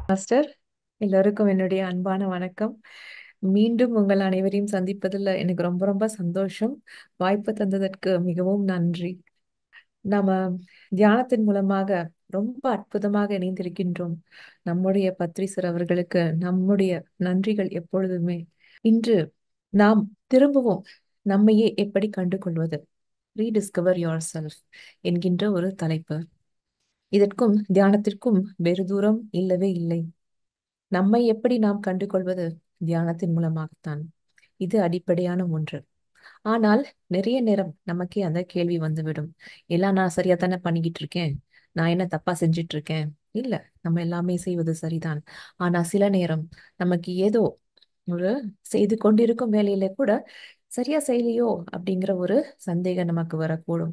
Master, எல்லோருக்கும் என்னுடைய அன்பான வணக்கம். மீண்டும் உங்கள் அனைவரையும் சந்திப்பதில் எனக்கு ரொம்ப ரொம்ப சந்தோஷம். வாய்ப்பு தந்ததற்கு மிகவும் நன்றி. நாம தியானத்தின் மூலமாக ரொம்ப அற்புதமாக இணைந்திருக்கின்றோம். நம்முடைய பத்ரி சார் அவர்களுக்கு நம்முடைய நன்றிகள் எப்பொழுதுமே. இன்று நாம் திரும்பவும் நம்மையே எப்படி கண்டு கொள்வது, ரீடிஸ்கவர் யோர் செல்ஃப் என்கின்ற ஒரு தலைப்பு. இதற்கும் தியானத்திற்கும் வெறு தூரம் இல்லவே இல்லை. நம்மை எப்படி நாம் கண்டு கொள்வது? தியானத்தின் மூலமாகத்தான். இது அடிப்படையான ஒன்று. ஆனால் நிறைய நேரம் நமக்கே அந்த கேள்வி வந்துவிடும். எல்லாம் நான் சரியா தானே பண்ணிக்கிட்டு இருக்கேன், நான் என்ன தப்பா செஞ்சிட்டு இருக்கேன்? இல்ல, நம்ம எல்லாமே செய்வது சரிதான். ஆனா சில நேரம் நமக்கு ஏதோ ஒரு செய்து கொண்டிருக்கும் வேலையில கூட சரியா செய்யலையோ அப்படிங்கிற ஒரு சந்தேகம் நமக்கு வரக்கூடும்.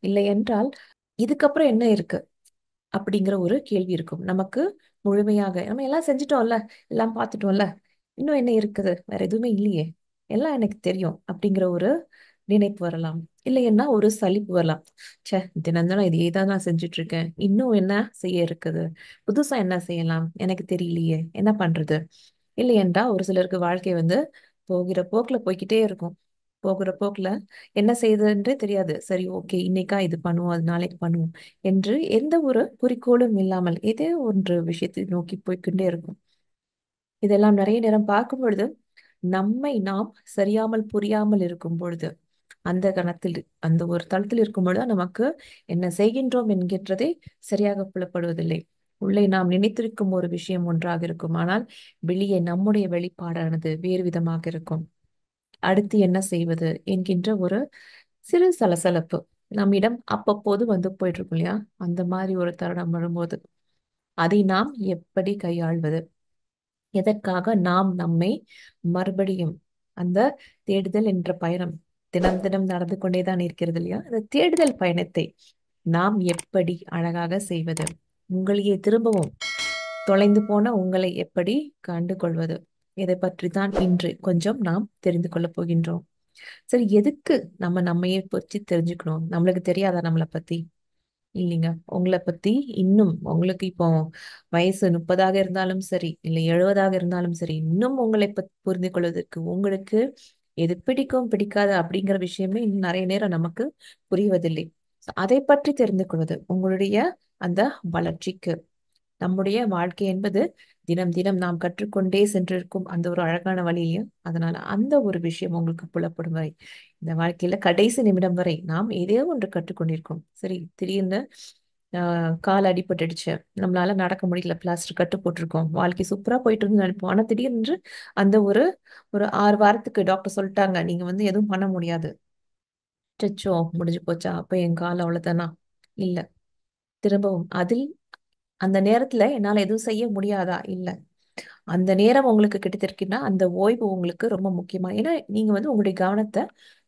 இல்லை என்றால் இதுக்கப்புறம் என்ன இருக்கு அப்படிங்கிற ஒரு கேள்வி இருக்கும் நமக்கு. முழுமையாக நம்ம எல்லாம் செஞ்சுட்டோம்ல, எல்லாம் பார்த்துட்டோம்ல, இன்னும் என்ன இருக்குது, வேற எதுவுமே இல்லையே, எல்லாம் எனக்கு தெரியும் அப்படிங்கிற ஒரு நினைப்பு வரலாம். இல்லைன்னா ஒரு சலிப்பு வரலாம். ச்சே, தினம் தினம் இதையே தான் நான் செஞ்சுட்டு இருக்கேன், இன்னும் என்ன செய்ய இருக்குது, புதுசா என்ன செய்யலாம், எனக்கு தெரியலையே, என்ன பண்றது? இல்லையென்றா ஒரு சிலருக்கு வாழ்க்கை வந்து போகிற போக்குல போய்க்கிட்டே இருக்கும். போகிற போக்குல என்ன செய்யுதுன்றே தெரியாது. சரி, ஓகே, இன்னைக்கா இது பண்ணுவோம், அது நாளைக்கு பண்ணுவோம் என்று எந்த ஒரு குறிக்கோளும் இல்லாமல் ஏதோ ஒன்று விஷயத்தை நோக்கி போய்க்கொண்டே இருக்கும். இதெல்லாம் நிறைய நேரம் பார்க்கும் பொழுது நம்மை நாம் சரியாமல் புரியாமல் இருக்கும் பொழுது, அந்த கணத்தில் அந்த ஒரு தளத்தில் இருக்கும் பொழுது நமக்கு என்ன செய்கின்றோம் என்கின்றதே சரியாக புலப்படுவதில்லை. உள்ளே நாம் நினைத்திருக்கும் ஒரு விஷயம் ஒன்றாக இருக்கும், ஆனால் வெளியே நம்முடைய வெளிப்பாடானது வேறு விதமாக இருக்கும். அடுத்து என்ன செய்வது என்கின்ற ஒரு சிறு சலசலப்பு நம்மிடம் அப்பப்போது வந்து போயிட்டு இருக்கும் இல்லையா? அந்த மாதிரி ஒரு தருணம் வரும்போது அதை நாம் எப்படி கையாள்வது? எதற்காக நாம் நம்மை மறுபடியும் அந்த தேடுதல் என்ற பயணம் தினம் தினம் நடந்து கொண்டேதான் இருக்கிறது இல்லையா? அந்த தேடுதல் பயணத்தை நாம் எப்படி அழகாக செய்வது? உங்களையே திரும்பவும் தொலைந்து போன உங்களை எப்படி கண்டு கொள்வது? இதை பற்றி தான் இன்று கொஞ்சம் நாம் தெரிந்து கொள்ளப் போகின்றோம். சரி, எதுக்கு நம்ம நம்மையே பற்றி தெரிஞ்சுக்கணும்? நம்மளுக்கு தெரியாதா நம்மளை பத்தி? இல்லைங்க, உங்களை பத்தி இன்னும் உங்களுக்கு இப்போ வயசு 30ஆக இருந்தாலும் சரி, இல்லை 70ஆக இருந்தாலும் சரி, இன்னும் உங்களை பத்தி புரிந்து கொள்வதற்கு உங்களுக்கு எது பிடிக்கும் பிடிக்காது அப்படிங்கிற விஷயமே இன்னும் நிறைய நேரம் நமக்கு புரிவதில்லை. So, அதை பற்றி தெரிந்து கொள்வது உங்களுடைய அந்த வளர்ச்சிக்கு. நம்முடைய வாழ்க்கை என்பது தினம் தினம் நாம் கற்றுக்கொண்டே சென்றிருக்கும் அந்த ஒரு அழகான வழியிலையும், அதனால அந்த ஒரு விஷயம் உங்களுக்கு புலப்படும் வரை, இந்த வாழ்க்கையில கடைசி நிமிடம் வரை நாம் ஏதோ ஒன்று கற்றுக்கொண்டிருக்கோம். சரி, திடீர்னு கால் அடிபட்டுடுச்சு, நம்மளால நடக்க முடியல, பிளாஸ்டர் கட்டு போட்டிருக்கோம், வாழ்க்கை சூப்பரா போயிட்டு இருந்து நினைப்போம். ஆனா திடீர்னு அந்த ஒரு ஒரு 6 வாரத்துக்கு டாக்டர் சொல்லிட்டாங்க, நீங்க வந்து எதுவும் பண்ண முடியாது. சச்சோ, முடிஞ்சு போச்சா, அப்ப என் கால் அவ்வளவுதானா? இல்ல, திரும்பவும் அதில் அந்த நேரத்துல என்னால எதுவும் செய்ய முடியாதா? இல்ல, அந்த நேரம் உங்களுக்கு கிடைத்திருக்குன்னா அந்த ஓய்வு உங்களுக்கு ரொம்ப முக்கியமா. ஏன்னா நீங்க வந்து உங்களுடைய கவனத்தை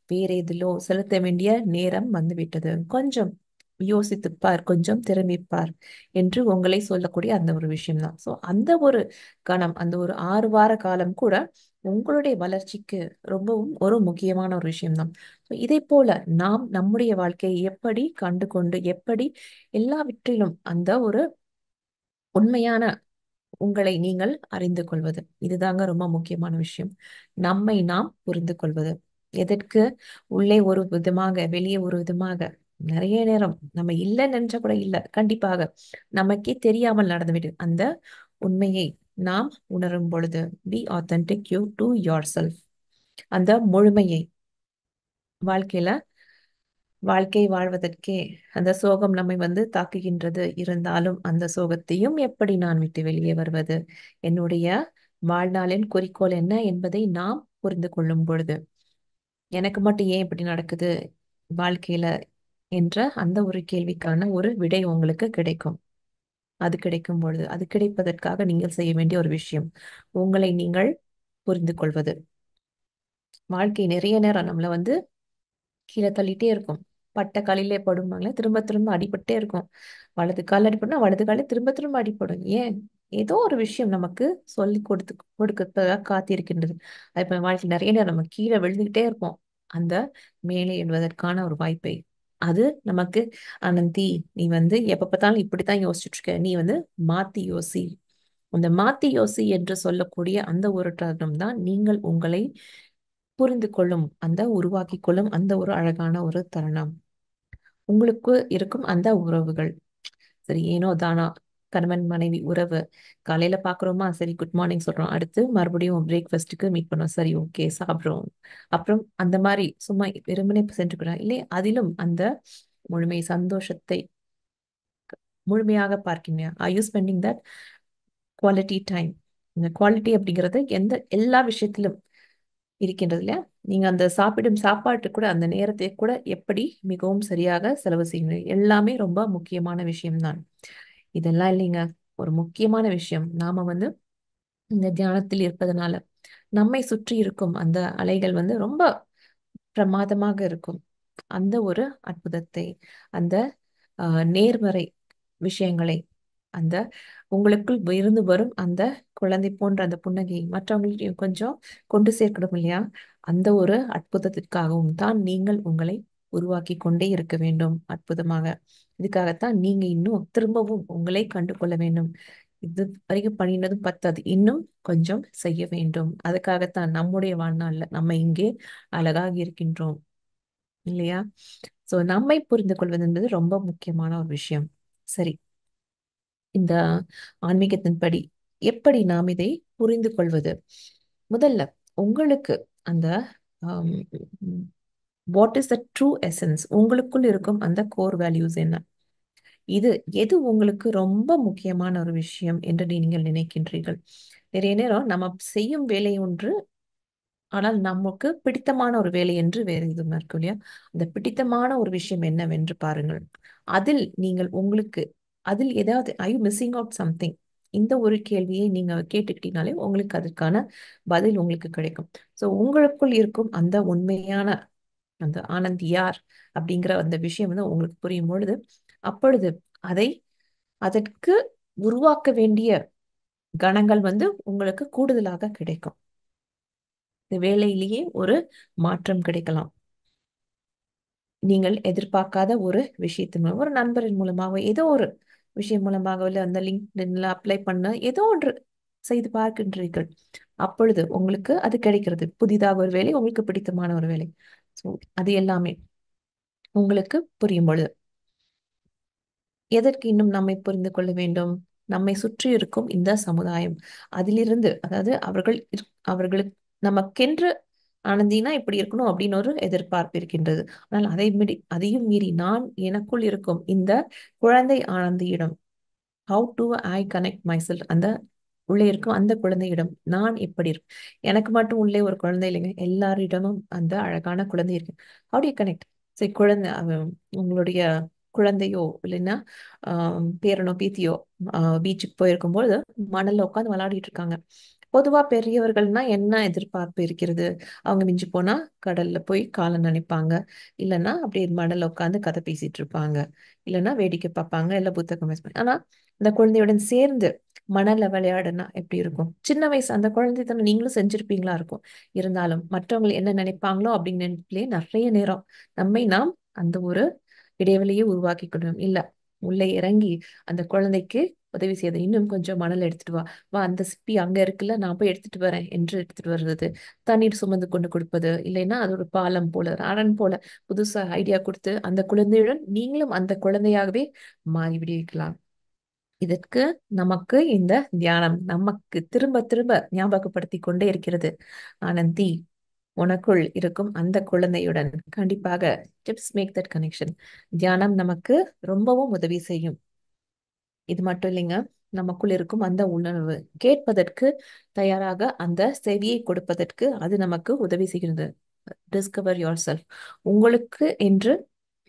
வேற எதிலோ செலுத்த வேண்டிய நேரம் வந்து விட்டது. கொஞ்சம் யோசித்துப் பார், கொஞ்சம் திரும்பிப் பார் என்று உங்களை சொல்லக்கூடிய அந்த ஒரு விஷயம்தான். சோ அந்த ஒரு கணம், அந்த ஒரு 6 வார காலம் கூட உங்களுடைய வளர்ச்சிக்கு ரொம்பவும் ஒரு முக்கியமான ஒரு விஷயம்தான். இதை போல நாம் நம்முடைய வாழ்க்கையை எப்படி கண்டு கொண்டு எப்படி எல்லாவற்றிலும் அந்த ஒரு உண்மையான உங்களை நீங்கள் அறிந்து கொள்வது, இதுதாங்க ரொம்ப முக்கியமான விஷயம். நம்மை நாம் புரிந்து கொள்வது. எதற்கு? உள்ளே ஒரு விதமாக வெளியே ஒரு விதமாக நிறைய நேரம் நம்ம இல்லைன்னு நினைச்சா கூட இல்ல, கண்டிப்பாக நமக்கே தெரியாமல் நடந்துவிடு. அந்த உண்மையை நாம் உணரும் பொழுது be authentic you to yourself. அந்த முழுமையை வாழ்க்கையில வாழ்க்கை வாழ்வதற்கே அந்த சோகம் நம்மை வந்து தாக்குகின்றது. இருந்தாலும் அந்த சோகத்தையும் எப்படி நான் விட்டு வெளியே வருவது, என்னுடைய வாழ்நாளின் குறிக்கோள் என்ன என்பதை நாம் புரிந்து கொள்ளும் பொழுது, எனக்கு மட்டும் ஏன் இப்படி நடக்குது வாழ்க்கையில என்ற அந்த ஒரு கேள்விக்கான ஒரு விடை உங்களுக்கு கிடைக்கும். அது கிடைக்கும் பொழுது, அது கிடைப்பதற்காக நீங்கள் செய்ய வேண்டிய ஒரு விஷயம் உங்களை நீங்கள் புரிந்து கொள்வது. வாழ்க்கை நிறைய நேரம் நம்மள வந்து கீழே தள்ளிட்டே இருக்கும். பட்ட காலிலே படும்பாங்களே, திரும்ப திரும்ப அடிபட்டே இருக்கும். வலது கால் அடிபடுனா வலது காலே திரும்ப திரும்ப அடிபடும். ஏன்? ஏதோ ஒரு விஷயம் நமக்கு சொல்லி கொடுக்க காத்திருக்கின்றது. அது இப்ப வாழ்க்கை நிறைய நேரம் நம்ம கீழே விழுந்துகிட்டே இருப்போம், அந்த மேலே எழுவதற்கான ஒரு வாய்ப்பை. அது நமக்கு ஆனந்தி, நீ வந்து எப்ப பார்த்தாலும் இப்படித்தான் யோசிச்சுட்டு இருக்க, நீ வந்து மாத்தி யோசி. அந்த மாத்தி யோசி என்று சொல்லக்கூடிய அந்த ஒரு தருணம் தான் நீங்கள் உங்களை புரிந்து கொள்ளும், அந்த உருவாக்கி கொள்ளும் அந்த ஒரு அழகான ஒரு தருணம். உங்களுக்கு இருக்கும் அந்த உறவுகள், சரி ஏனோ தானா, கணவன் மனைவி உறவு, காலையில பாக்குறோமா, சரி குட் மார்னிங் சொல்றோம், அடுத்து மறுபடியும் பிரேக்ஃபாஸ்ட்டுக்கு மீட் பண்ணோம், சரி ஓகே சாப்பிடுறோம், அப்புறம் அந்த மாதிரி சும்மா வெறுமனே சென்றுக்கிறோம் இல்லை, அதிலும் அந்த முழுமை சந்தோஷத்தை முழுமையாக பார்க்கீங்க. Are you spending that quality time? இந்த குவாலிட்டி அப்படிங்கிறது எல்லா விஷயத்திலும் இருக்கின்றது இல்லையா? நீங்க அந்த சாப்பிடும் சாப்பாட்டு கூட அந்த நேரத்தை கூட எப்படி மிகவும் சரியாக செலவு செய்யணும், எல்லாமே ரொம்ப முக்கியமான விஷயம்தான். இதெல்லாம் இல்லைங்க, ஒரு முக்கியமான விஷயம். நாம வந்து இந்த தியானத்தில் இருப்பதனால நம்மை சுற்றி இருக்கும் அந்த அலைகள் வந்து ரொம்ப பிரமாதமாக இருக்கும். அந்த ஒரு அற்புதத்தை, அந்த நேர்மறை விஷயங்களை, அந்த உங்களுக்குள் இருந்து வரும் அந்த குழந்தை போன்ற அந்த புன்னகை மற்றவங்களையும் கொஞ்சம் கொண்டு சேர்க்கணும் இல்லையா? அந்த ஒரு அற்புதத்திற்காகவும் தான் நீங்கள் உங்களை உருவாக்கி கொண்டே இருக்க வேண்டும் அற்புதமாக. இதுக்காகத்தான் நீங்க இன்னும் திரும்பவும் உங்களை கண்டு கொள்ள வேண்டும். இது வரைக்கும் பண்ணினதும் பத்தாது, இன்னும் கொஞ்சம் செய்ய வேண்டும். அதுக்காகத்தான் நம்முடைய வாழ்நாள்ல நம்ம இங்கே அழகாக இருக்கின்றோம் இல்லையா? சோ நம்மை புரிந்து கொள்வது என்பது ரொம்ப முக்கியமான ஒரு விஷயம். சரி, இந்த ஆன்மீகத்தின்படி எப்படி நாம் இதை புரிந்து கொள்வது? முதல்ல உங்களுக்கு அந்த what is the true essence, உங்களுக்குள் இருக்கும் அந்த கோர் வேல்யூஸ் என்ன? இது எது உங்களுக்கு ரொம்ப முக்கியமான ஒரு விஷயம் என்று நீங்கள் நினைக்கின்றீர்கள்? நிறைய நேரம் நம்ம செய்யும் வேலை ஒன்று, ஆனால் நமக்கு பிடித்தமான ஒரு வேலை என்று வேறு எதுவும் இருக்கும் இல்லையா? அந்த பிடித்தமான ஒரு விஷயம் என்னவென்று பாருங்கள். அதில் நீங்கள் உங்களுக்கு அதில் ஏதாவது I you missing out something, இந்த ஒரு கேள்வியை நீங்க கேட்டுக்கிட்டீங்கனாலே உங்களுக்கு அதற்கான பதில் உங்களுக்கு கிடைக்கும். ஸோ உங்களுக்குள் இருக்கும் அந்த உண்மையான அந்த ஆனந்த் யார் அப்படிங்கிற அந்த விஷயம் வந்து உங்களுக்கு புரியும் பொழுது, அப்பொழுது அதை அதற்கு உருவாக்க வேண்டிய கணங்கள் வந்து உங்களுக்கு கூடுதலாக கிடைக்கும். இந்த வேலையிலேயே ஒரு மாற்றம் கிடைக்கலாம். நீங்கள் எதிர்பார்க்காத ஒரு விஷயத்தின் மூலம், ஒரு நண்பரின் மூலமாக, ஏதோ ஒரு விஷயம் மூலமாக, இல்லை அந்த லிங்க்டின்ல அப்ளை பண்ண ஏதோ ஒன்று செய்து பார்க்கின்றீர்கள். அப்பொழுது உங்களுக்கு அது கிடைக்கிறது, புதிதாக ஒரு வேலை, உங்களுக்கு பிடித்தமான ஒரு வேலை. ஸோ அது எல்லாமே உங்களுக்கு புரியும் பொழுது எதற்கு இன்னும் நம்மை புரிந்து கொள்ள வேண்டும்? நம்மை சுற்றி இருக்கும் இந்த சமுதாயம், அதிலிருந்து, அதாவது அவர்களுக்கு நமக்கென்று ஆனந்தினா இப்படி இருக்கணும் அப்படின்னு ஒரு எதிர்பார்ப்பு இருக்கின்றது. ஆனால் அதையும் மீறி நான் எனக்குள் இருக்கும் இந்த குழந்தை ஆனந்தியிடம், how do I connect myself, அந்த உள்ளே இருக்கும் அந்த குழந்தையிடம் நான் எப்படி இருக்கும்? எனக்கு மட்டும் உள்ளே ஒரு குழந்தை இல்லைங்க, எல்லாரிடமும் அந்த அழகான குழந்தை இருக்கு. How to connect? சரி, குழந்தை உங்களுடைய குழந்தையோ இல்லைன்னா பேரனோ பேத்தியோ பீச்சுக்கு போயிருக்கும்போது மணல்ல உட்காந்து விளையாடிட்டு இருக்காங்க. பொதுவா பெரியவர்கள்னா என்ன எதிர்பார்ப்பு இருக்கிறது? அவங்க மிஞ்சி போனா கடல்ல போய் காலை நனைப்பாங்க, இல்லைன்னா அப்படியே மணல்ல உட்காந்து கதை பேசிட்டு இருப்பாங்க, இல்லைன்னா வேடிக்கை பார்ப்பாங்க, இல்ல புத்தகம் வாசிப்பாங்க. ஆனா அந்த குழந்தையுடன் சேர்ந்து மணல்ல விளையாடுனா எப்படி இருக்கும்? சின்ன வயசு அந்த குழந்தைத்தனம் நீங்களும் செஞ்சிருப்பீங்களா இருக்கும். இருந்தாலும் மற்றவங்க என்ன நினைப்பாங்களோ அப்படின்னு நினைப்பிலே நிறைய நேரம் நாம் அந்த ஒரு இடைவெளியை உருவாக்கிக்கணும். இல்ல, உள்ளே இறங்கி அந்த குழந்தைக்கு உதவி செய்து, இன்னும் கொஞ்சம் மணல் எடுத்துட்டு வா, வா அந்த சிப்பி அங்க இருக்குல்ல, நான் போய் எடுத்துட்டு வரேன் என்று எடுத்துட்டு வர்றது, தண்ணீர் சுமந்து கொண்டு கொடுப்பது, இல்லைன்னா அது ஒரு பாலம் போல அரண் போல புதுசா ஐடியா கொடுத்து அந்த குழந்தையுடன் நீங்களும் அந்த குழந்தையாகவே மாறிவிடுவீர்களாம். இதற்கு நமக்கு இந்த தியானம் நமக்கு திரும்ப திரும்ப ஞாபகப்படுத்தி கொண்டே இருக்கிறது. ஆனந்தி, உனக்குள் இருக்கும் அந்த குழந்தையுடன் கண்டிப்பாக டிப்ஸ் மேக் தட் கனெக்ஷன். தியானம் நமக்கு ரொம்பவும் உதவி செய்யும். இது மட்டும் இல்லைங்க, நமக்குள் இருக்கும் அந்த உணர்வு கேட்பதற்கு தயாராக அந்த செவியை கொடுப்பதற்கு அது நமக்கு உதவி செய்கிறது. டிஸ்கவர் யோர் செல்ஃப், உங்களுக்கு என்று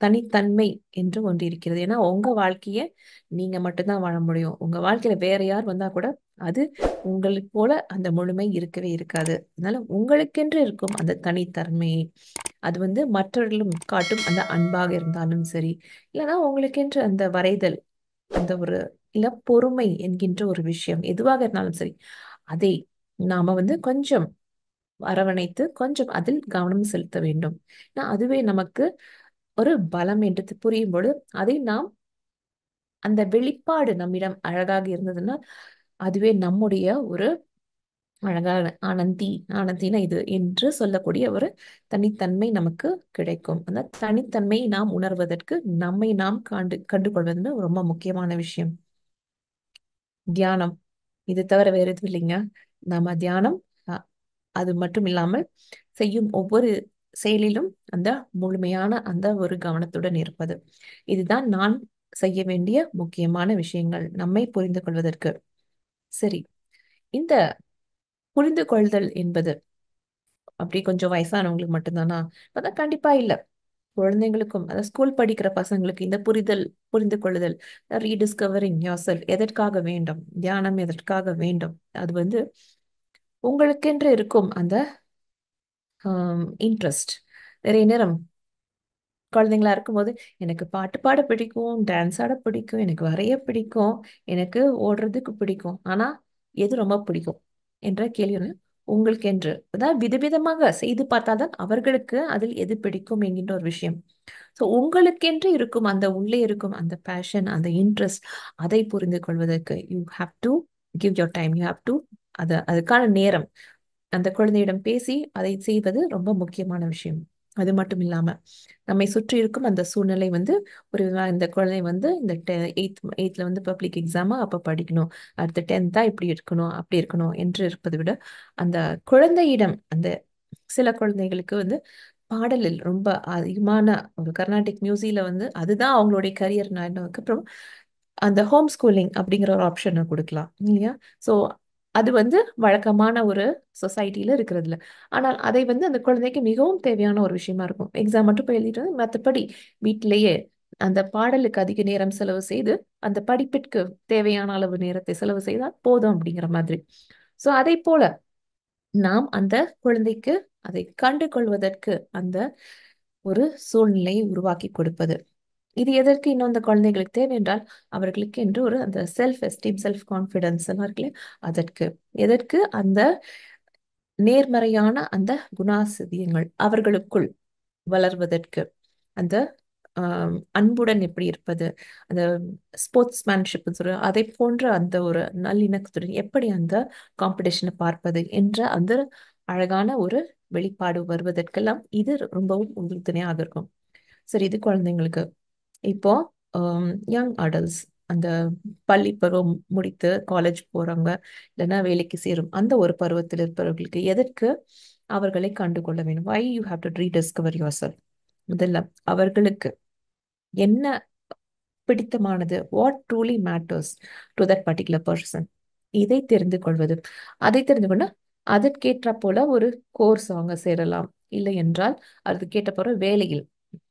தனித்தன்மை என்று ஒன்று இருக்கிறது. ஏன்னா உங்க வாழ்க்கைய நீங்க மட்டும்தான் வாழ முடியும். உங்க வாழ்க்கையில வேற யார் வந்தா கூட அது உங்களுக்கு போல அந்த முழுமை இருக்கவே இருக்காது. அதனால உங்களுக்கென்று இருக்கும் அந்த தனித்தன்மையை, அது வந்து மற்றவர்களும் காட்டும் அந்த அன்பாக இருந்தாலும் சரி, இல்லைன்னா உங்களுக்கென்று அந்த வரைதல், அந்த ஒரு இல்ல பொறுமை என்கின்ற ஒரு விஷயம் எதுவாக இருந்தாலும் சரி, அதை நாம வந்து கொஞ்சம் அரவணைத்து கொஞ்சம் அதில் கவனம் செலுத்த வேண்டும். அதுவே நமக்கு ஒரு பலம் என்று புரியும் பொழுது அதை நாம் அந்த வெளிப்பாடு நம்மிடம் அழகாக இருந்ததுன்னா அதுவே நம்முடைய ஒரு அழகான ஆனந்தினா இது என்று சொல்லக்கூடிய ஒரு தனித்தன்மை நமக்கு கிடைக்கும். அந்த தனித்தன்மையை நாம் உணர்வதற்கு நம்மை நாம் கண்டுகொள்வது ரொம்ப முக்கியமான விஷயம். தியானம் இது தவிர வேற எதுவும் இல்லைங்க. நம்ம தியானம் அ- அது மட்டும் இல்லாமல் செய்யும் ஒவ்வொரு செயலிலும் அந்த முழுமையான அந்த ஒரு கவனத்துடன் இருப்பது. இதுதான் நான் செய்ய வேண்டிய முக்கியமான விஷயங்கள் நம்மை புரிந்து கொள்வதற்கு. சரி, இந்த புரிந்து கொள்தல் என்பது அப்படி கொஞ்சம் வயசானவங்களுக்கு மட்டும்தானா? அதான் கண்டிப்பா இல்ல. குழந்தைங்களுக்கும் அதாவது ஸ்கூல் படிக்கிற பசங்களுக்கு இந்த புரிந்து கொள்ளுதல், ரீடிஸ்கவரிங் யோர் செல்ஃப் எதற்காக வேண்டும், தியானம் எதற்காக வேண்டும், அது உங்களுக்கென்று இருக்கும் அந்த இன்ட்ரெஸ்ட். நிறைய நேரம் குழந்தைங்களா இருக்கும்போது எனக்கு பாட்டு பாட பிடிக்கும், டான்ஸ் ஆட பிடிக்கும், எனக்கு வரைய பிடிக்கும், எனக்கு ஓடுறதுக்கு பிடிக்கும். ஆனா எது ரொம்ப பிடிக்கும் என்ற கேள்வி உங்களுக்கு என்று அதாவது விதவிதமாக செய்து பார்த்தால்தான் அவர்களுக்கு அதில் எது பிடிக்கும் என்கின்ற ஒரு விஷயம். ஸோ உங்களுக்கென்று இருக்கும் அந்த உள்ளே இருக்கும் அந்த பேஷன், அந்த இன்ட்ரெஸ்ட், அதை புரிந்து கொள்வதற்கு you have to give your time. You have to அதுக்கான நேரம் அந்த குழந்தையிடம் பேசி அதை செய்வது ரொம்ப முக்கியமான விஷயம். அது மட்டும் இல்லாம நம்மை சுற்றி இருக்கும் அந்த சூழ்நிலை இந்த குழந்தை இந்த எயித்ல பப்ளிக் எக்ஸாமா அப்ப படிக்கணும், அடுத்த 10th இப்படி இருக்கணும் அப்படி இருக்கணும் என்று இருப்பதை விட அந்த குழந்தையிடம் சில குழந்தைகளுக்கு பாடலில் ரொம்ப அதிகமான ஒரு கர்நாடிக் மியூசிக்ல அதுதான் அவங்களுடைய கரியர். அப்புறம் அந்த ஹோம் ஸ்கூலிங் அப்படிங்கிற ஒரு ஆப்ஷனை கொடுக்கலாம் இல்லையா? ஸோ அது வழக்கமான ஒரு சொசைட்டில இருக்கிறது இல்ல. ஆனால் அதை அந்த குழந்தைக்கு மிகவும் தேவையான ஒரு விஷயமா இருக்கும். எக்ஸாம் மட்டும் போய் எழுதிட்டு மற்றபடி வீட்டிலேயே அந்த பாடலுக்கு அதிக நேரம் செலவு செய்து அந்த படிப்பிற்கு தேவையான அளவு நேரத்தை செலவு செய்தால் போதும் அப்படிங்கிற மாதிரி. ஸோ அதை போல நாம் அந்த குழந்தைக்கு அதை கண்டு கொள்வதற்கு அந்த ஒரு சூழ்நிலையை உருவாக்கி கொடுப்பது. இது எதற்கு இன்னும் அந்த குழந்தைகளுக்கு தேவை என்றால் அவர்களுக்கு என்று ஒரு அந்த செல்ஃப் எஸ்டீம், செல்ஃப் கான்பிடன்ஸ் எல்லாம் இருக்குல்ல, அதற்கு எதற்கு அந்த நேர்மறையான அந்த குணாசிரியங்கள் அவர்களுக்குள் வளர்வதற்கு, அந்த அன்புடன் எப்படி இருப்பது, அந்த ஸ்போர்ட்ஸ்மேன்ஷிப் சொல்ற அதை போன்ற அந்த ஒரு நல்லிணக்கத்துடன் எப்படி அந்த காம்படிஷனை பார்ப்பது என்ற அந்த அழகான ஒரு வெளிப்பாடு வருவதற்கெல்லாம் இது ரொம்பவும் உறுதுணையாக இருக்கும். சரி, இது குழந்தைங்களுக்கு. இப்போ யங் அடல்ட்ஸ், அந்த பள்ளி பருவம் முடித்து காலேஜ் போறவங்க இல்லைன்னா வேலைக்கு சேரும் அந்த ஒரு பருவத்தில் இருப்பவர்களுக்கு எதற்கு அவர்களை கண்டுகொள்ள வேண்டும்? Why you have to rediscover yourself. முதல்ல அவர்களுக்கு என்ன பிடித்தமானது, what truly matters to that particular person, இதை தெரிந்து கொள்வது. அதை தெரிந்து கொண்டு அதற்கேற்ற போல ஒரு கோர்ஸ் அவங்க சேரலாம். இல்லை என்றால் அதுக்கேற்ற போற வேலையில்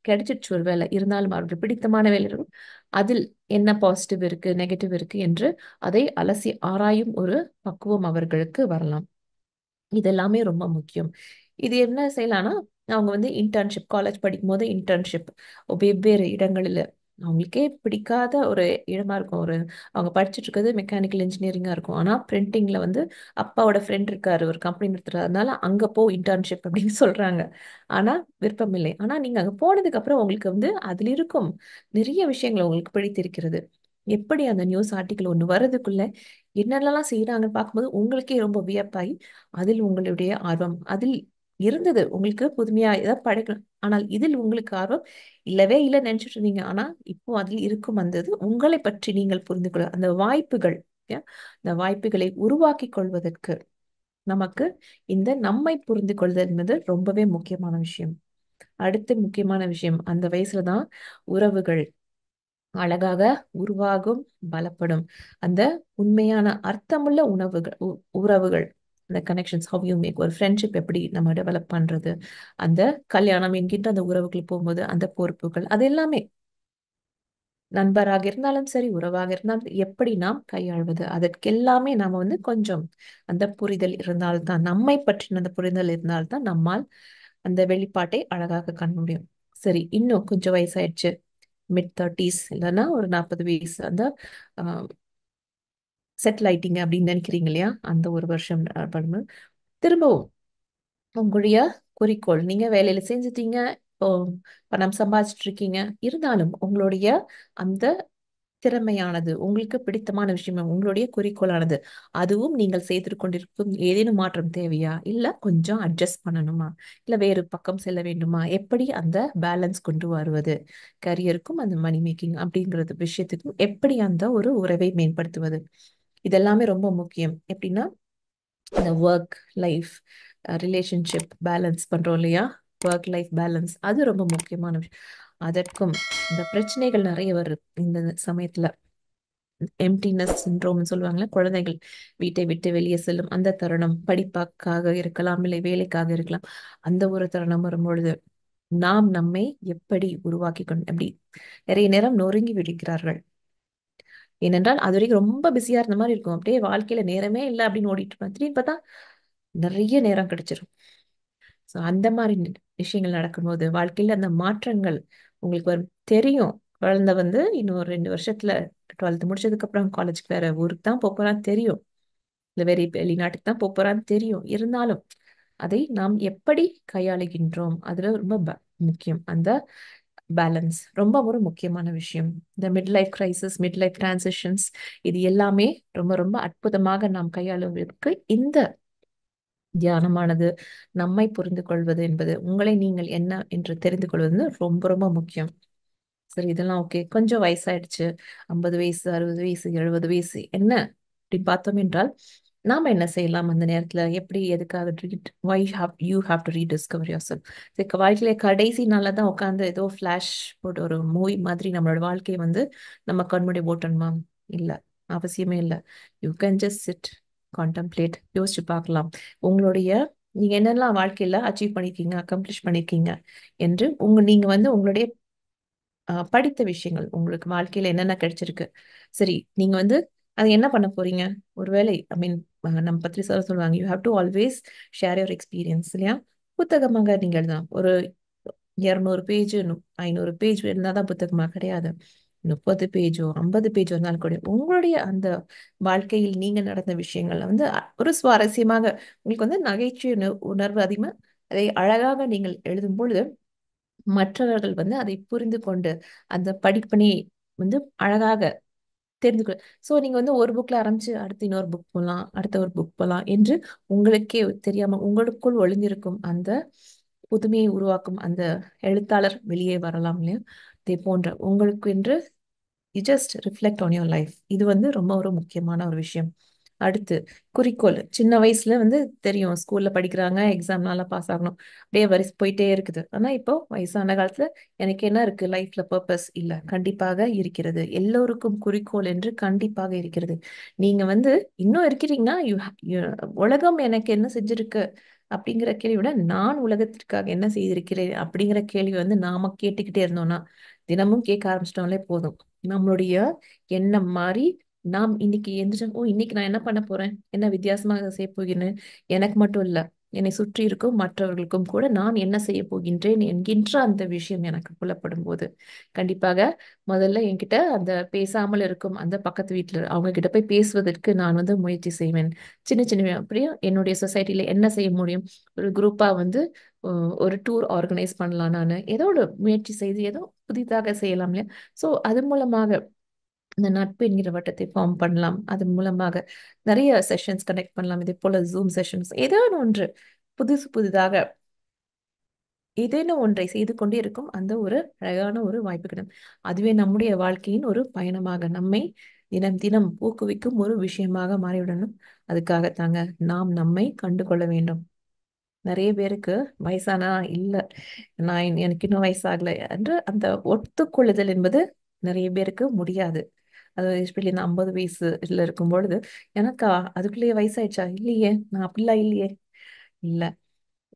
கிடைச்சிச்சு ஒரு வேலை இருந்தாலும் அவருக்கு பிடித்தமான வேலை இருக்கும், அதில் என்ன பாசிட்டிவ் இருக்கு நெகட்டிவ் இருக்கு என்று அதை அலசி ஆராயும் ஒரு பக்குவம் அவர்களுக்கு வரலாம். இதெல்லாமே ரொம்ப முக்கியம். இது என்ன செய்யலாம்னா அவங்க இன்டர்ன்ஷிப், காலேஜ் படிக்கும் போது இன்டர்ன்ஷிப் வெவ்வேறு இடங்களில் அவங்களுக்கே பிடிக்காத ஒரு இடமா இருக்கும். அவங்க படிச்சுட்டு இருக்கிறது மெக்கானிக்கல் இன்ஜினியரிங்கா இருக்கும். ஆனா பிரிண்டிங்ல அப்பாவோட ஃப்ரெண்ட் இருக்காரு ஒரு கம்பெனி நடத்துறாரு, அதனால அங்க போ இன்டர்ன்ஷிப் அப்படின்னு சொல்றாங்க. ஆனா விருப்பம் இல்லை. ஆனா நீங்க அங்க போனதுக்கு அப்புறம் உங்களுக்கு அதுல இருக்கும் நிறைய விஷயங்கள் உங்களுக்கு பிடித்திருக்கிறது. எப்படி அந்த நியூஸ் ஆர்டிக்கல் ஒண்ணு வர்றதுக்குள்ள என்னென்னலாம் செய்யறாங்கன்னு பார்க்கும்போது உங்களுக்கே ரொம்ப வியப்பாய் அதில் உங்களுடைய ஆர்வம் அதில் இருந்தது. உங்களுக்கு புதுமையா ஏதாவது படைக்கணும், ஆனால் இதில் உங்களுக்கு ஆர்வம் இல்லவே இல்லை நினைச்சிட்டு இருந்தீங்க. ஆனா இப்போ அதில் இருக்கும் அந்த இது உங்களை பற்றி நீங்கள் புரிந்து கொள்ள அந்த வாய்ப்புகள், அந்த வாய்ப்புகளை உருவாக்கி கொள்வதற்கு நமக்கு இந்த நம்மை புரிந்து கொள்தல் என்பது ரொம்பவே முக்கியமான விஷயம். அடுத்து முக்கியமான விஷயம், அந்த வயசுலதான் உறவுகள் அழகாக உருவாகும், பலப்படும். அந்த உண்மையான அர்த்தமுள்ள உறவுகள், அந்த கனெக்ஷன்ஸ், ஹவ் யூ மேக் ஒரு ஃப்ரெண்ட்ஷிப் எப்படி நம்ம டெவலப் பண்றது, அந்த கல்யாணம் என்கின்ற அந்த உறவுகள் போகும்போது அந்த பொறுப்புகள், அது எல்லாமே நண்பராக இருந்தாலும் சரி உறவாக இருந்தாலும் எப்படி நாம் கையாள்வது, அதற்கெல்லாமே நாம கொஞ்சம் அந்த புரிதல் இருந்தால்தான், நம்மை பற்றின அந்த புரிதல் இருந்தால்தான் நம்மால் அந்த வெளிப்பாட்டை அழகாக காண முடியும். சரி, இன்னும் கொஞ்சம் வயசாயிடுச்சு, மிட் 30s இல்லைன்னா ஒரு 40 வயசு அந்த செட்டில் ஆயிட்டீங்க அப்படின்னு நினைக்கிறீங்க இல்லையா? அந்த ஒரு வருஷம் பண்ணும்போது திரும்பவும் உங்களுடைய குறிக்கோள், நீங்க வேலையில செஞ்சுட்டீங்க, பணம் சம்பாதிச்சிட்டு இருக்கீங்க. இருந்தாலும் உங்களுடைய அந்த திறமையானது, உங்களுக்கு பிடித்தமான விஷயம், உங்களுடைய குறிக்கோளானது, அதுவும் நீங்கள் செய்து கொண்டிருக்கும் ஏதேனும் மாற்றம் தேவையா, இல்ல கொஞ்சம் அட்ஜஸ்ட் பண்ணணுமா, இல்ல வேறு பக்கம் செல்ல வேண்டுமா, எப்படி அந்த பேலன்ஸ் கொண்டு வருவது, கரியருக்கும் அந்த மணி மேக்கிங் அப்படிங்கிறது விஷயத்துக்கும் எப்படி அந்த ஒரு உறவை மேம்படுத்துவது, இதெல்லாமே ரொம்ப முக்கியம். எப்படின்னா இந்த ஒர்க் லைஃப் ரிலேஷன்ஷிப் பேலன்ஸ் பண்றோம் இல்லையா, ஒர்க் லைஃப் பேலன்ஸ் அது ரொம்ப முக்கியமான விஷயம். அதற்கும் இந்த பிரச்சனைகள் நிறைய வருது இந்த சமயத்துல. எம்டினஸ் சிண்ட்ரோம்னு சொல்லுவாங்கல்ல, குழந்தைகள் வீட்டை விட்டு வெளியே செல்லும் அந்த தருணம், படிப்பாக்காக இருக்கலாம், இல்லை வேலைக்காக இருக்கலாம். அந்த ஒரு தருணம் வரும்பொழுது நாம் நம்மை எப்படி உருவாக்கி கொண்டு எப்படி நிறைய நேரம் நொறுங்கி விடுகிறார்கள். ஏனென்றால் அது வரைக்கும் ரொம்ப பிஸியா இருந்த மாதிரி இருக்கும், அப்படியே வாழ்க்கையில நேரமே இல்லை அப்படின்னு ஓடிட்டு இருப்பேன். திடீர்னு பார்த்தா நிறைய நேரம் கிடைச்சிரும். ஸோ அந்த மாதிரி விஷயங்கள் நடக்கும்போது வாழ்க்கையில அந்த மாற்றங்கள் உங்களுக்கு வரும். தெரியும், குழந்தை வந்து இன்னும் ஒரு 2 வருஷத்துல 12th முடிச்சதுக்கு அப்புறம் காலேஜ்க்கு வேற ஊருக்கு தான் போறான்னு தெரியும், இல்ல வேற வெளிநாட்டுக்கு தான் போறான்னு தெரியும். இருந்தாலும் அதை நாம் எப்படி கையாளுகின்றோம் அதுல ரொம்ப முக்கியம். அந்த பேலன்ஸ் ரொம்ப ஒரு முக்கியமான விஷயம். இந்த mid life crisis, mid life transitions, இது எல்லாமே ரொம்ப ரொம்ப அற்புதமாக நாம் கையாளுவதற்கு இந்த தியானமானது, நம்மை புரிந்து கொள்வது என்பது, உங்களை நீங்கள் என்ன என்று தெரிந்து கொள்வது ரொம்ப ரொம்ப முக்கியம். சரி, இதெல்லாம் ஓகே, கொஞ்சம் வயசாயிடுச்சு, 50 வயசு 60 வயசு 70 வயசு என்ன அப்படின்னு பார்த்தோம் என்றால் நாம என்ன செய்யலாம் அந்த நேரத்துல, எப்படி எதுக்காக why you have to rediscover yourself. வாழ்க்கையில கடைசி நாள்ல தான் உட்காந்து ஏதோ ஃபிளாஷ் போட்டு ஒரு மூவி மாதிரி நம்மளோட வாழ்க்கையை வந்து நம்ம கண்முடி ஓட்டணுமா? இல்ல, அவசியமே இல்லை. You can just chit, contemplate, யோசிச்சு பார்க்கலாம். உங்களுடைய நீங்க என்னெல்லாம் வாழ்க்கையில அச்சீவ் பண்ணிருக்கீங்க, அக்கம்ப்ளிஷ் பண்ணிருக்கீங்க என்று நீங்க வந்து உங்களுடைய படித்த விஷயங்கள், உங்களுக்கு வாழ்க்கையில என்னென்ன கிடைச்சிருக்கு, சரி நீங்க வந்து அது என்ன பண்ண போறீங்க? ஒருவேளை ஐ மீன் நம்ம பத்தி சார் சொல்லுவாங்க, you have to always share your experience இல்லையா. புத்தகமாக நீங்க எழுதலாம். ஒரு 200 பேஜ் 500 பேஜ் இருந்தாதான் புத்தகமா? கிடையாது. 30 பேஜோ 50 பேஜோ இருந்தாலும் கூட உங்களுடைய அந்த வாழ்க்கையில் நீங்க நடந்த விஷயங்கள் வந்து ஒரு சுவாரஸ்யமாக, உங்களுக்கு வந்து நகைச்சுவை உணர்வு அதிகமா, அதை அழகாக நீங்கள் எழுதும் பொழுது மற்றவர்கள் வந்து அதை புரிந்து கொண்டு அந்த படிப்பினை வந்து அழகாக தெரிந்து கொள். ஸோ நீங்க வந்து ஒரு புக்ல ஆரம்பிச்சு அடுத்து இன்னொரு புக் போகலாம், அடுத்த ஒரு புக் போகலாம் என்று உங்களுக்கே தெரியாம உங்களுக்குள் ஒளிந்திருக்கும் அந்த புதுமையை உருவாக்கும் அந்த எழுத்தாளர் வெளியே வரலாம் இல்லையா. இதே போன்ற உங்களுக்கு என்று you just reflect on your life. இது வந்து ரொம்ப ஒரு முக்கியமான ஒரு விஷயம். அடுத்து குறிக்கோள். சின்ன வயசுல வந்து தெரியும், ஸ்கூல்ல படிக்கிறாங்க, எக்ஸாம்னால பாஸ் ஆகணும், அப்படியே வரிசை போயிட்டே இருக்குது. ஆனா இப்போ வயசான காலத்துல எனக்கு என்ன இருக்கு லைஃப்ல, பர்பஸ் இல்ல, கண்டிப்பாக இருக்கிறது. எல்லோருக்கும் குறிக்கோள் என்று கண்டிப்பாக இருக்கிறது. நீங்க வந்து இன்னும் இருக்கிறீங்கன்னா உலகம் எனக்கு என்ன செஞ்சிருக்கு அப்படிங்கிற கேள்வி விட, நான் உலகத்திற்காக என்ன செய்திருக்கிறேன் அப்படிங்கிற கேள்வி வந்து நாம கேட்டுக்கிட்டே இருந்தோம்னா, தினமும் கேட்க ஆரம்பிச்சிட்டோம்லே போதும், நம்மளுடைய எண்ணம் மாறி நாம் இன்னைக்கு எந்திரிச்சோம், ஓ இன்னைக்கு நான் என்ன பண்ண போறேன், என்ன வித்தியாசமாக செய்ய போகிறேன், எனக்கு மட்டும் இல்ல என்னை சுற்றி இருக்கும் மற்றவர்களுக்கும் கூட நான் என்ன செய்ய போகின்றேன் என்கின்ற அந்த விஷயம் எனக்கு புலப்படும் போது, கண்டிப்பாக முதல்ல என்கிட்ட அந்த பேசாமல் இருக்கும் அந்த பக்கத்து வீட்டுல அவங்க கிட்ட போய் பேசுவதற்கு நான் வந்து முயற்சி செய்வேன். சின்ன சின்ன அப்படியே என்னுடைய சொசைட்டில என்ன செய்ய முடியும், ஒரு குரூப்பா வந்து ஒரு டூர் ஆர்கனைஸ் பண்ணலாம், நான் ஏதோ ஒரு முயற்சி செய்து ஏதோ புதிதாக செய்யலாம் இல்லையா. ஸோ அது மூலமாக இந்த நட்பு என்கிற வட்டத்தை ஃபார்ம் பண்ணலாம். அதன் மூலமாக நிறைய செஷன்ஸ் கனெக்ட் பண்ணலாம். இதே போல ஜூம் செஷன்ஸ், ஏதோ ஒன்று புதுசு புதிதாக ஏதேனும் ஒன்றை செய்து கொண்டே இருக்கும் அந்த ஒரு அழகான ஒரு வாய்ப்பு கிடைக்கும். அதுவே நம்முடைய வாழ்க்கையின் ஒரு பயணமாக நம்மை தினம் தினம் ஊக்குவிக்கும் ஒரு விஷயமாக மாறிவிடணும். அதுக்காகத்தாங்க நாம் நம்மை கண்டு கொள்ள வேண்டும். நிறைய பேருக்கு வயசானா இல்ல, எனக்கு இன்னும் வயசாகல என்று அந்த ஒத்துக்கொள்ளுதல் என்பது நிறைய பேருக்கு முடியாது. அது எஸ்பெஷலி இந்த 50 வயசுல இருக்கும் பொழுது, எனக்கா அதுக்குள்ளேயே வயசாயிடுச்சா, இல்லையே நான் அப்படிலாம் இல்லையே. இல்ல,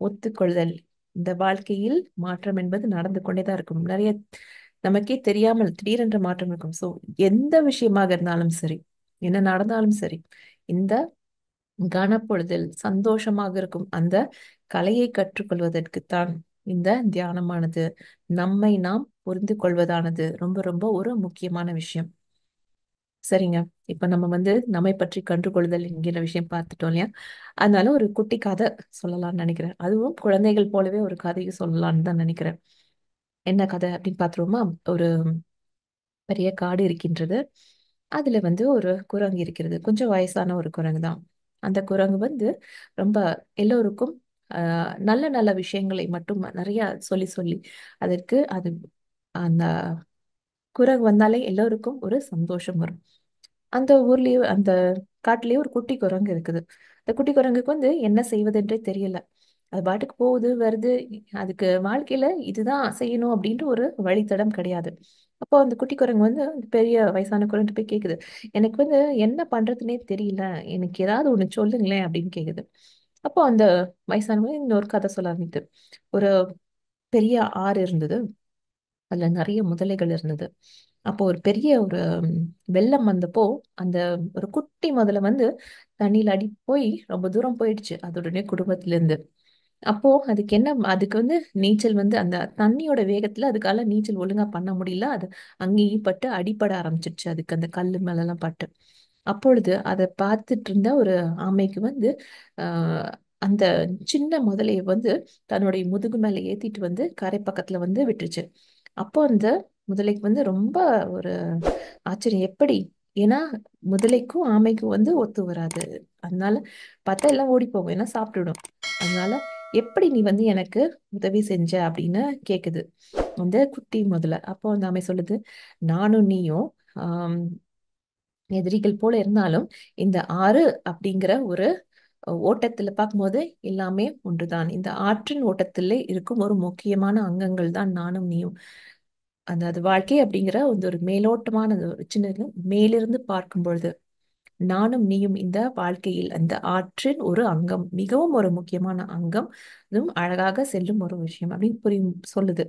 ஒத்துக்கொள்ளுதல். இந்த வாழ்க்கையில் மாற்றம் என்பது நடந்து கொண்டேதான் இருக்கும். நிறைய நமக்கே தெரியாமல் திடீரென்ற மாற்றம் இருக்கும். சோ எந்த விஷயமாக இருந்தாலும் சரி, என்ன நடந்தாலும் சரி, இந்த கனப்பொழுதில் சந்தோஷமாக இருக்கும் அந்த கலையை கற்றுக்கொள்வதற்குத்தான் இந்த தியானமானது, நம்மை நாம் புரிந்து கொள்வதானது ரொம்ப ரொம்ப ஒரு முக்கியமான விஷயம். சரிங்க, இப்ப நம்ம வந்து நம்மை பற்றி கற்றுக்கொள்ளுதல் என்கிற விஷயம் பார்த்துட்டோம் இல்லையா. அதனால ஒரு குட்டி கதை சொல்லலாம்னு நினைக்கிறேன். அதுவும் குழந்தைகள் போலவே ஒரு கதையை சொல்லலாம்னு தான் நினைக்கிறேன். என்ன கதை அப்படின்னு பார்த்துருவோமா? ஒரு பெரிய காடு இருக்கின்றது. அதுல வந்து ஒரு குரங்கு இருக்கிறது. கொஞ்சம் வயசான ஒரு குரங்கு தான். அந்த குரங்கு வந்து ரொம்ப எல்லோருக்கும் நல்ல நல்ல விஷயங்களை மட்டும் நிறைய சொல்லி சொல்லி அதற்கு அது அந்த குரங்கு வந்தாலே எல்லோருக்கும் ஒரு சந்தோஷம் வரும். அந்த ஊர்லயே அந்த காட்டுலயே ஒரு குட்டி குரங்கு இருக்குது. அந்த குட்டி குரங்குக்கு வந்து என்ன செய்வதென்றே தெரியல. அது பாட்டுக்கு போகுது வருது. அதுக்கு வாழ்க்கையில இதுதான் செய்யணும் அப்படின்ற ஒரு வழித்தடம் கிடையாது. அப்போ அந்த குட்டி குரங்கு வந்து அந்த பெரிய வயசான குரங்கு போய் கேக்குது, எனக்கு வந்து என்ன பண்றதுனே தெரியல, எனக்கு ஏதாவது ஒண்ணு சொல்லுங்களேன் அப்படின்னு கேக்குது. அப்போ அந்த வயசானவங்க இன்னொரு கதை சொல்ல ஆரம்பித்து, ஒரு பெரிய ஆறு இருந்தது. அதுல நிறைய முதலைகள் இருந்தது. அப்போ ஒரு பெரிய ஒரு வெள்ளம் வந்தப்போ அந்த ஒரு குட்டி முதல்ல வந்து தண்ணியில அடி போய் ரொம்ப தூரம் போயிடுச்சு அதோடனே குடும்பத்துல இருந்து. அப்போ அதுக்கு என்ன, அதுக்கு வந்து நீச்சல் வந்து அந்த தண்ணியோட வேகத்துல அதுக்கால நீச்சல் ஒழுங்கா பண்ண முடியல. அது அங்கேயும் பட்டு அடிபட ஆரம்பிச்சிருச்சு அதுக்கு அந்த கல்லு மேல எல்லாம் பட்டு. அப்பொழுது அதை பார்த்துட்டு இருந்த ஒரு ஆமைக்கு வந்து ஆஹ் அந்த சின்ன முதலையை வந்து தன்னுடைய முதுகு மேல ஏத்திட்டு வந்து கரை பக்கத்துல வந்து விட்டுருச்சு. அப்போ அந்த முதலைக்கு வந்து ரொம்ப ஒரு ஆச்சரியம். எப்படி? ஏன்னா முதலைக்கும் ஆமைக்கும் வந்து ஒத்து வராது. அதனால பார்த்தா எல்லாம் ஓடி போகும், ஏன்னா சாப்பிட்டுடும். அதனால எப்படி நீ வந்து எனக்கு உதவி செஞ்ச அப்படின்னு கேக்குது அந்த குட்டி முதல்ல. அப்போ அந்த ஆமை சொல்லுது, நானும் நீயும் ஆஹ் எதிரிகள் போல இருந்தாலும் இந்த ஆறு அப்படிங்கிற ஒரு ஓட்டத்துல பார்க்கும்போது எல்லாமே ஒன்றுதான். இந்த ஆற்றின் ஓட்டத்திலே இருக்கும் ஒரு முக்கியமான அங்கங்கள் தான் நானும் நீயும். அதாவது வாழ்க்கை அப்படிங்கிற ஒரு மேலோட்டமான ஒரு சின்ன மேலிருந்து பார்க்கும் பொழுது நானும் நீயும் இந்த வாழ்க்கையில் அந்த ஆற்றின் ஒரு அங்கம், மிகவும் ஒரு முக்கியமான அங்கம். அதுவும் அழகாக செல்லும் ஒரு விஷயம் அப்படின்னு புரியும் சொல்லுது.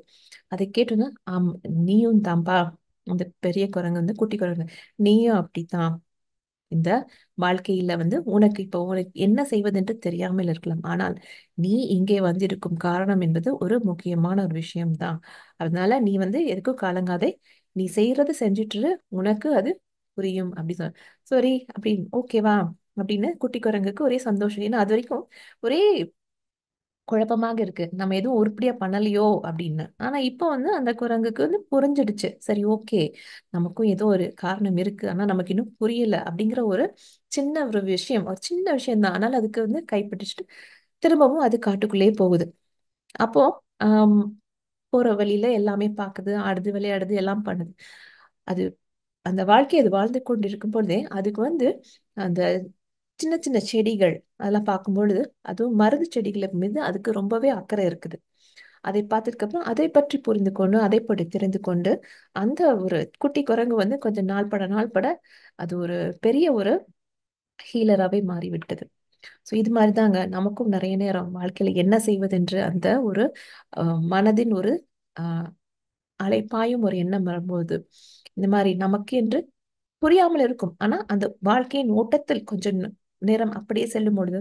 அதை கேட்டோன்னா, ஆம், நீயும் தான்பா. அந்த பெரிய குரங்கு வந்து குட்டி குரங்கு, நீயும் அப்படித்தான். இந்த வாழ்க்கையில வந்து உனக்கு இப்போ உனக்கு என்ன செய்வதென்று தெரியாமல் இருக்கலாம், ஆனால் நீ இங்கே வந்திருக்கும் காரணம் என்பது ஒரு முக்கியமான ஒரு விஷயம்தான். அதனால நீ வந்து எதுக்கும் கலங்காதே, நீ செய்யறது செஞ்சுட்டு இரு, உனக்கு அது புரியும் அப்படி சொல். சரி அப்படின்னு ஓகேவா அப்படின்னு குட்டி குரங்குக்கு ஒரே சந்தோஷம். ஏன்னா அது வரைக்கும் ஒரே குழப்பமாக இருக்கு, நம்ம எதுவும் உருப்படியா பண்ணலையோ அப்படின்னு. ஆனா இப்போ வந்து அந்த குரங்குக்கு வந்து புரிஞ்சிடுச்சு. சரி, ஓகே, நமக்கும் ஏதோ ஒரு காரணம் இருக்கு, ஆனா நமக்கு இன்னும் புரியல அப்படிங்கிற ஒரு சின்ன ஒரு விஷயம், ஒரு சின்ன விஷயம் தான். ஆனால் அதுக்கு வந்து கைப்பற்றிச்சுட்டு திரும்பவும் அது காட்டுக்குள்ளேயே போகுது. அப்போ ஆஹ் போற வழியில எல்லாமே பாக்குது, ஆடுது, விளையாடுது, எல்லாம் பண்ணுது. அது அந்த வாழ்க்கையை அது வாழ்ந்து கொண்டு இருக்கும் பொழுதே அதுக்கு வந்து அந்த சின்ன சின்ன செடிகள் அதெல்லாம் பார்க்கும் பொழுது, அதுவும் மருந்து செடிகள் மீது அதுக்கு ரொம்பவே அக்கறை இருக்குது. அதை பார்த்ததுக்கு அப்புறம் அதை பற்றி புரிந்து கொண்டு அதை பற்றி தெரிந்து கொண்டு அந்த ஒரு குட்டி குரங்கு வந்து கொஞ்சம் நாள் பட அது ஒரு பெரிய ஒரு ஹீலராகவே மாறிவிட்டது. ஸோ இது மாதிரி தாங்க நமக்கும் நிறைய நேரம் வாழ்க்கையில என்ன செய்வதென்று அந்த ஒரு மனதின் ஒரு ஆஹ் அலைப்பாயும் ஒரு எண்ணம் வரும்போது இந்த மாதிரி நமக்கு என்று புரியாமல் இருக்கும். ஆனா அந்த வாழ்க்கையின் ஓட்டத்தில் கொஞ்சம் நேரம் அப்படியே செல்லும் பொழுது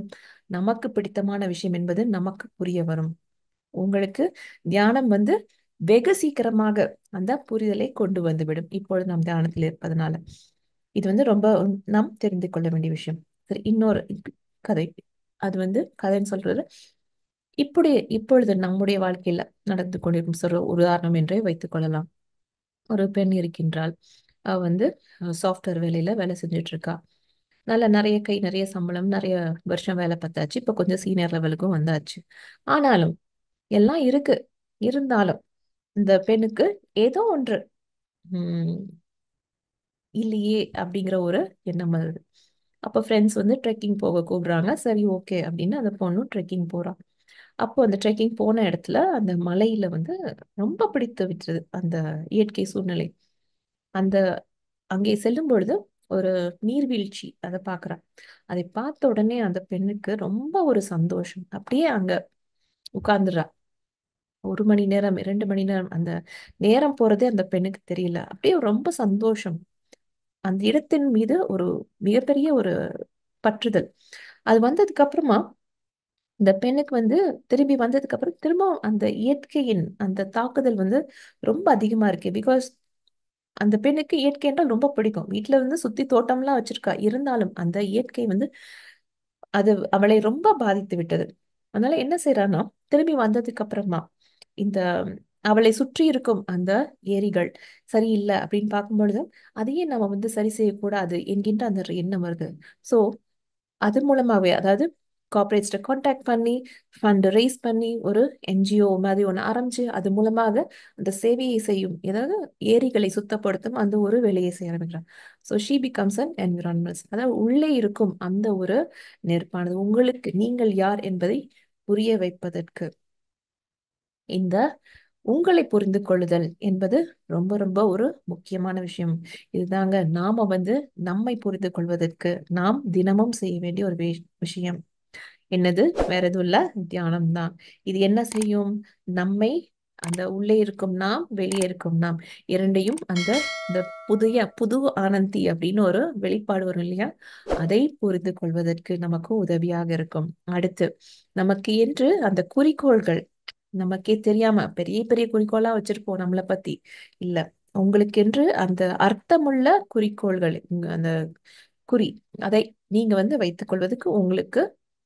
நமக்கு பிடித்தமான விஷயம் என்பது நமக்கு புரிய வரும். உங்களுக்கு தியானம் வந்து வெகு சீக்கிரமாக அந்த புரிதலை கொண்டு வந்துவிடும், இப்பொழுது நாம் தியானத்தில் இருப்பதனால. இது வந்து ரொம்ப நாம் தெரிந்து கொள்ள வேண்டிய விஷயம். சரி, இன்னொரு கதை. அது வந்து கதைன்னு சொல்றது இப்படி இப்பொழுது நம்முடைய வாழ்க்கையில நடந்து கொண்டிருக்கும் சொல்ற ஒரு உதாரணம் என்றே வைத்துக் கொள்ளலாம். ஒரு பெண் இருக்கின்றாள். அவ வந்து சாஃப்ட்வேர் வேலையில வேலை செஞ்சுட்டு இருக்கா. நல்ல நிறைய கை நிறைய சம்பளம், நிறைய வருஷம் வேலை பார்த்தாச்சு. இப்ப கொஞ்சம் சீனியர் லெவலுக்கும் வந்தாச்சு. ஆனாலும் எல்லாம் இருக்கு. இருந்தாலும் இந்த பெண்ணுக்கு ஏதோ ஒன்று உம் இல்லையே அப்படிங்கிற ஒரு எண்ணம் வருது. அப்போ ஃப்ரெண்ட்ஸ் வந்து ட்ரெக்கிங் போக கூப்பிடுறாங்க. சரி, ஓகே அப்படின்னு அந்த பொண்ணும் ட்ரெக்கிங் போறா. அப்போ அந்த ட்ரெக்கிங் போன இடத்துல அந்த மலையில வந்து ரொம்ப பிடித்து விட்டுறது அந்த இயற்கை சூழ்நிலை. அந்த அங்கே செல்லும் பொழுது ஒரு நீர்வீழ்ச்சி அதை பார்க்கறா. அதை பார்த்த உடனே அந்த பெண்ணுக்கு ரொம்ப ஒரு சந்தோஷம். அப்படியே அங்க உட்கார்ந்துடுறா. 1 மணி நேரம், 2 மணி நேரம் அந்த நேரம் போறதே அந்த பெண்ணுக்கு தெரியல. அப்படியே ரொம்ப சந்தோஷம். அந்த இடத்தின் மீது ஒரு மிகப்பெரிய ஒரு பற்றுதல். அது வந்ததுக்கு அப்புறமா இந்த பெண்ணுக்கு வந்து திரும்பி வந்ததுக்கு அப்புறம் திரும்ப அந்த இயற்கையின் அந்த தாக்குதல் வந்து ரொம்ப அதிகமா இருக்கு. பிகாஸ் அந்த பெண்ணுக்கு இயற்கை என்றால் ரொம்ப பிடிக்கும். வீட்டுல வந்து சுத்தி தோட்டம்லாம் வச்சிருக்கா. இருந்தாலும் அந்த இயற்கை வந்து அது அவளை ரொம்ப பாதித்து விட்டது. அதனால என்ன செய்யறான்னா, திரும்பி வந்ததுக்கு அப்புறமா இந்த அவளை சுற்றி இருக்கும் அந்த ஏரிகள் சரியில்லை அப்படின்னு பார்க்கும் பொழுது அதையே நம்ம வந்து சரி செய்யக்கூடாது என்கின்ற அந்த ஒரு எண்ணம் வருது. ஸோ அது மூலமாவே, அதாவது கார்பரேட்ஸ்ட காண்டாக்ட் பண்ணி ஃபண்ட் ரைஸ் பண்ணி ஒரு என்ஜிஓ மாதிரி ஒன்று ஆரம்பிச்சு அது மூலமாக அந்த சேவையை செய்யும், ஏதாவது ஏரிகளை சுத்தப்படுத்தும் அந்த ஒரு வேலையை செய்ய ஆரம்பிக்கிறார். So she becomes an environment, அதாவது உள்ளே இருக்கும் அந்த ஒரு நெருப்பானது உங்களுக்கு நீங்கள் யார் என்பதை புரிய வைப்பதற்கு இந்த உங்களை புரிந்து கொள்ளுதல் என்பது ரொம்ப ரொம்ப ஒரு முக்கியமான விஷயம். இதுதாங்க நாம வந்து நம்மை புரிந்து கொள்வதற்கு நாம் தினமும் செய்ய வேண்டிய ஒரு விஷயம். என்னது? வேற எதுவும் இல்ல, தியானம் தான். இது என்ன செய்யும்? நம்மை, அந்த உள்ளே இருக்கும் நாம், வெளியே இருக்கும் நாம் இரண்டையும் அந்த இந்த புது ஆனந்தி அப்படின்னு ஒரு வெளிப்பாடு வரும் இல்லையா, அதை புரிந்து கொள்வதற்கு நமக்கு உதவியாக இருக்கும். அடுத்து நமக்கு என்று அந்த குறிக்கோள்கள் நமக்கே தெரியாம பெரிய பெரிய குறிக்கோளா வச்சிருப்போம் நம்மளை பத்தி. இல்ல, உங்களுக்கென்று அந்த அர்த்தமுள்ள குறிக்கோள்கள், அந்த குறி, அதை நீங்க வந்து வைத்துக் கொள்வதற்கு உங்களுக்கு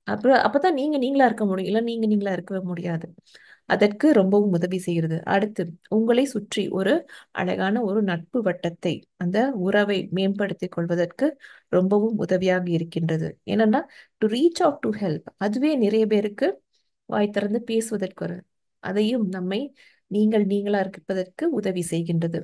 அப்புறம் அப்பதான் நீங்க நீங்களா இருக்க முடியும், இல்ல நீங்க நீங்களா இருக்கவே முடியாது. அதற்கு ரொம்பவும் உதவி செய்கிறது. அடுத்து உங்களை சுற்றி ஒரு அழகான ஒரு நட்பு வட்டத்தை, அந்த உறவை மேம்படுத்திக் கொள்வதற்கு ரொம்பவும் உதவியாக இருக்கின்றது. ஏனன்னா to reach out to help, அதுவே நிறைய பேருக்கு வாய் திறந்து பேசுவதற்கு அதையும் நம்மை நீங்கள் நீங்களா இருப்பதற்கு உதவி செய்கின்றது.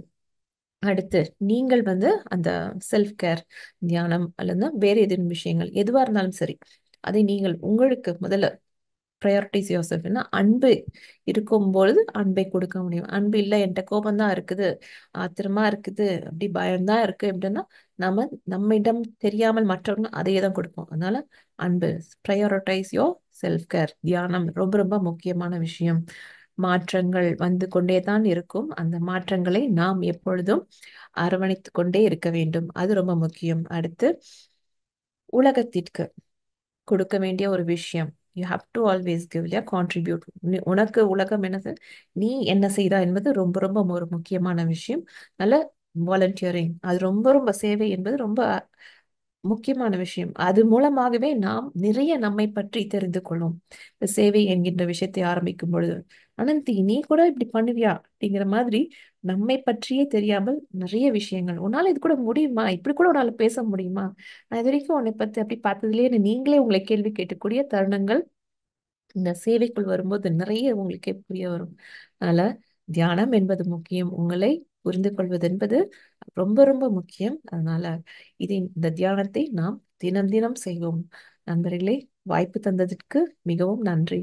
அடுத்து நீங்கள் வந்து அந்த செல்ஃப் கேர், தியானம் அல்லது வேற ஏதேனும் விஷயங்கள் எதுவா இருந்தாலும் சரி, அதை நீங்கள் உங்களுக்கு முதல்ல ப்ரையாரிட்டிஸ் யோர் செல்ஃப்னா அன்பு இருக்கும்பொழுது அன்பை கொடுக்க முடியும். அன்பு இல்லை, என்கிட்ட கோபம் தான் இருக்குது, ஆத்திரமா இருக்குது, அப்படி பயம்தான் இருக்கு அப்படின்னா நம்ம நம்மிடம் தெரியாமல் மற்றவங்க அதையே தான் கொடுப்போம். அதனால அன்பு, ப்ரையாரிட்டைஸ் யோர் செல்ஃப் கேர், தியானம் ரொம்ப ரொம்ப முக்கியமான விஷயம். மாற்றங்கள் வந்து கொண்டே தான் இருக்கும், அந்த மாற்றங்களை நாம் எப்பொழுதும் அரவணைத்து கொண்டே இருக்க வேண்டும், அது ரொம்ப முக்கியம். அடுத்து உலகத்திற்கு கொடுக்க வேண்டிய ஒரு விஷயம், you have to always give, இல்லையா, கான்ட்ரிபியூட். உனக்கு உலகம் என்னது, நீ என்ன செய்தா என்பது ரொம்ப ரொம்ப ஒரு முக்கியமான விஷயம். நல்ல வாலண்டியரிங், அது ரொம்ப ரொம்ப சேவை என்பது ரொம்ப முக்கியமான விஷயம். அது மூலமாகவே நாம் நிறைய நம்மை பற்றி தெரிந்து கொள்ளும். இந்த சேவை என்கின்ற விஷயத்தை ஆரம்பிக்கும் பொழுது, அனந்தி நீ கூட இப்படி பண்ணுவியா அப்படிங்கிற மாதிரி நம்மை பற்றியே தெரியாமல் நிறைய விஷயங்கள், உன்னால இது கூட முடியுமா, இப்படி கூட உன்னால பேச முடியுமா, நான் இது வரைக்கும் உன்னை பத்தி அப்படி பார்த்ததுலயே நீங்களே உங்களை கேள்வி கேட்கக்கூடிய தருணங்கள் இந்த சேவைக்குள் வரும்போது நிறைய உங்களுக்கே புரிய வரும். அதனால தியானம் என்பது முக்கியம், உங்களை புரிந்து கொள்வது என்பது ரொம்ப ரொம்ப முக்கியம். அதனால இந்த தியானத்தை நாம் தினம் தினம் செய்வோம். நண்பர்களே, வாய்ப்பு தந்ததற்கு மிகவும் நன்றி.